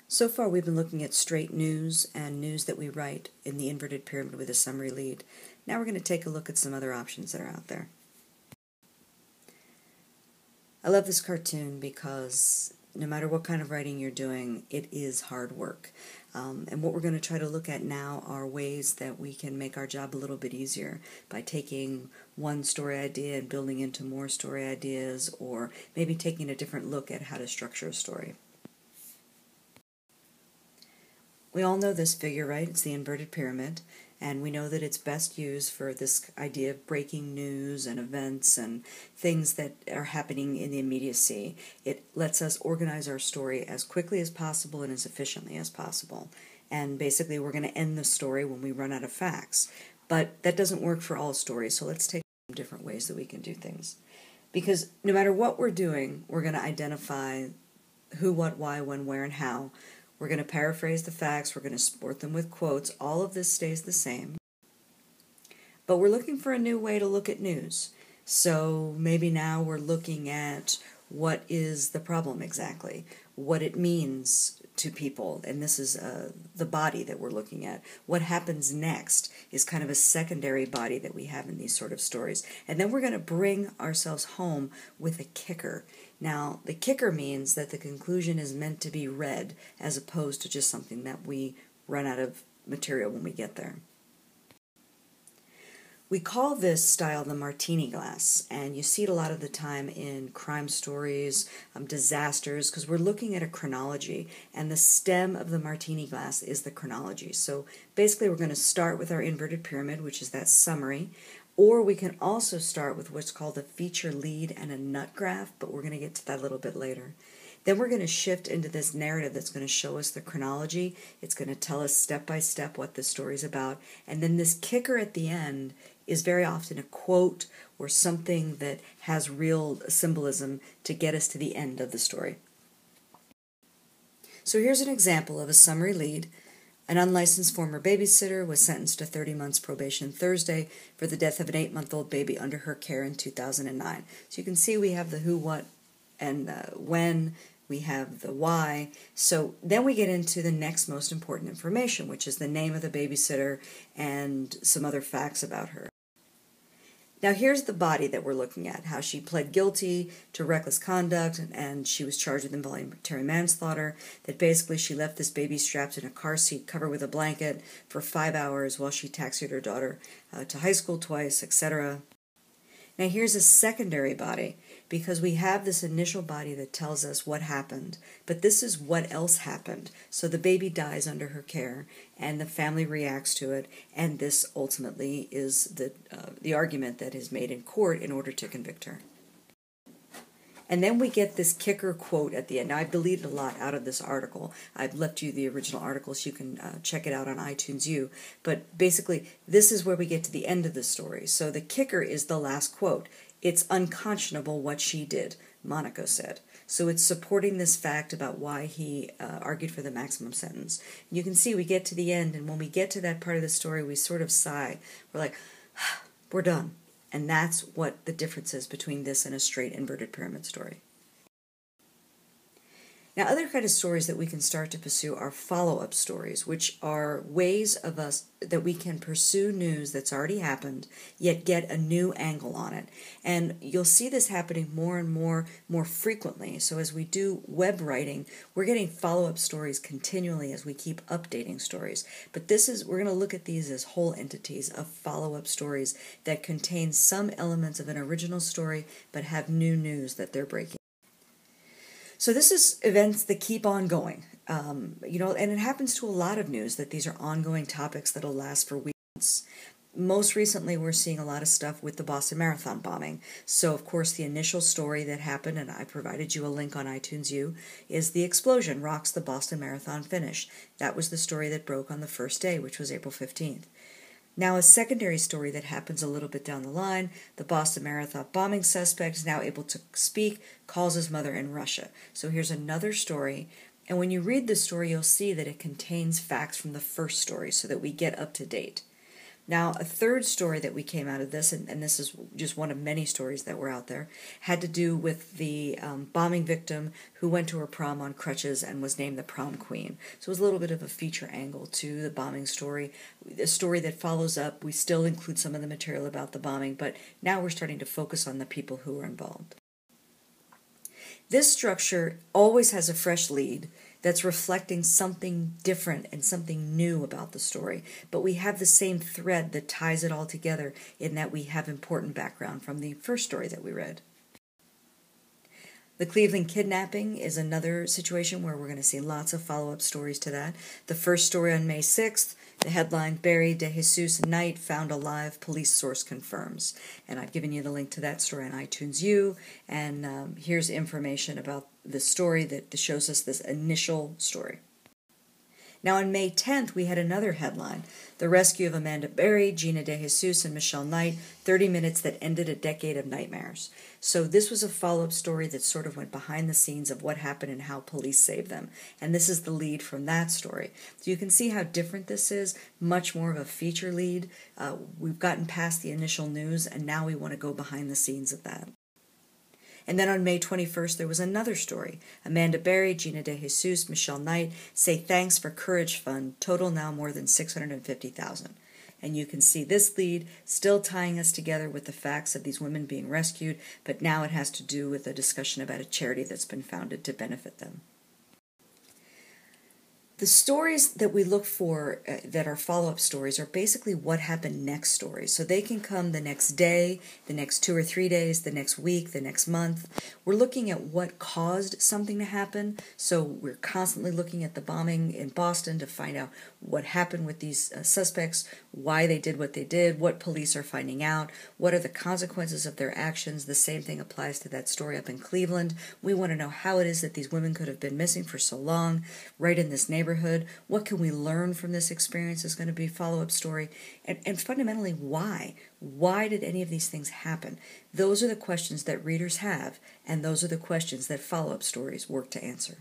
So far we've been looking at straight news and news that we write in the inverted pyramid with a summary lead. Now we're going to take a look at some other options that are out there. I love this cartoon because no matter what kind of writing you're doing, it is hard work. And what we're going to try to look at now are ways that we can make our job a little bit easier by taking one story idea and building into more story ideas, or maybe taking a different look at how to structure a story. We all know this figure, right? It's the inverted pyramid, and we know that it's best used for this idea of breaking news and events and things that are happening in the immediacy. It lets us organize our story as quickly as possible and as efficiently as possible. And basically we're going to end the story when we run out of facts. But that doesn't work for all stories, so let's take some different ways that we can do things. Because no matter what we're doing, we're going to identify who, what, why, when, where, and how. We're going to paraphrase the facts, we're going to support them with quotes. All of this stays the same. But we're looking for a new way to look at news. So maybe now we're looking at what is the problem exactly, what it means to people, and this is the body that we're looking at. What happens next is kind of a secondary body that we have in these sort of stories. And then we're going to bring ourselves home with a kicker. Now, the kicker means that the conclusion is meant to be read as opposed to just something that we run out of material when we get there. We call this style the Martini Glass, and you see it a lot of the time in crime stories, disasters, because we're looking at a chronology, and the stem of the Martini Glass is the chronology. So basically we're going to start with our inverted pyramid, which is that summary, or we can also start with what's called a feature lead and a nut graph, but we're going to get to that a little bit later. Then we're going to shift into this narrative that's going to show us the chronology. It's going to tell us step by step what the story's about. And then this kicker at the end is very often a quote or something that has real symbolism to get us to the end of the story. So here's an example of a summary lead. An unlicensed former babysitter was sentenced to 30 months probation Thursday for the death of an 8-month-old baby under her care in 2009. So you can see we have the who, what, and when. We have the why. So then we get into the next most important information, which is the name of the babysitter and some other facts about her. Now here's the body that we're looking at, how she pled guilty to reckless conduct, and she was charged with involuntary manslaughter, that basically she left this baby strapped in a car seat covered with a blanket for 5 hours while she taxied her daughter to high school twice, etc. Now here's a secondary body, because we have this initial body that tells us what happened, but this is what else happened. So the baby dies under her care, and the family reacts to it, and this ultimately is the argument that is made in court in order to convict her. And then we get this kicker quote at the end. Now, I deleted a lot out of this article. I've left you the original article so you can check it out on iTunes U. But basically, this is where we get to the end of the story. So the kicker is the last quote. It's unconscionable what she did, Monaco said. So it's supporting this fact about why he argued for the maximum sentence. You can see we get to the end, and when we get to that part of the story, we sort of sigh. We're like, we're done. And that's what the difference is between this and a straight inverted pyramid story. Now, other kind of stories that we can start to pursue are follow-up stories, which are ways of us that we can pursue news that's already happened, yet get a new angle on it. And you'll see this happening more and more frequently. So as we do web writing, we're getting follow-up stories continually as we keep updating stories. But we're going to look at these as whole entities of follow-up stories that contain some elements of an original story, but have new news that they're breaking. So this is events that keep on going, and it happens to a lot of news that these are ongoing topics that'll last for weeks. Most recently, we're seeing a lot of stuff with the Boston Marathon bombing. So, of course, the initial story that happened, and I provided you a link on iTunes U, is the explosion rocks the Boston Marathon finish. That was the story that broke on the first day, which was April 15th. Now, a secondary story that happens a little bit down the line, the Boston Marathon bombing suspect is now able to speak, calls his mother in Russia. So here's another story, and when you read the story, you'll see that it contains facts from the first story so that we get up to date. Now, a third story that we came out of this, and this is just one of many stories that were out there, had to do with the bombing victim who went to her prom on crutches and was named the Prom Queen. So it was a little bit of a feature angle to the bombing story, a story that follows up. We still include some of the material about the bombing, but now we're starting to focus on the people who were involved. This structure always has a fresh lead that's reflecting something different and something new about the story, but we have the same thread that ties it all together in that we have important background from the first story that we read. The Cleveland Kidnapping is another situation where we're going to see lots of follow-up stories to that. The first story on May 6th, the headline, Barry De Jesus Knight Found Alive, Police Source Confirms. And I've given you the link to that story on iTunes U, and here's information about the story that shows us this initial story. Now on May 10th, we had another headline, The Rescue of Amanda Berry, Gina De Jesus, and Michelle Knight, 30 Minutes That Ended a Decade of Nightmares. So this was a follow-up story that sort of went behind the scenes of what happened and how police saved them. And this is the lead from that story. So you can see how different this is, much more of a feature lead. We've gotten past the initial news, and now we want to go behind the scenes of that. And then on May 21st, there was another story. Amanda Berry, Gina De Jesus, Michelle Knight say thanks for Courage Fund, total now more than $650,000. And you can see this lead still tying us together with the facts of these women being rescued, but now it has to do with a discussion about a charity that's been founded to benefit them. The stories that we look for that are follow-up stories are basically what happened next stories. So they can come the next day, the next 2 or 3 days, the next week, the next month. We're looking at what caused something to happen. So we're constantly looking at the bombing in Boston to find out what happened with these suspects, why they did what they did, what police are finding out, what are the consequences of their actions. The same thing applies to that story up in Cleveland. We want to know how it is that these women could have been missing for so long, right in this neighborhood. What can we learn from this experience is going to be a follow-up story. And fundamentally, why? Why did any of these things happen? Those are the questions that readers have, and those are the questions that follow-up stories work to answer.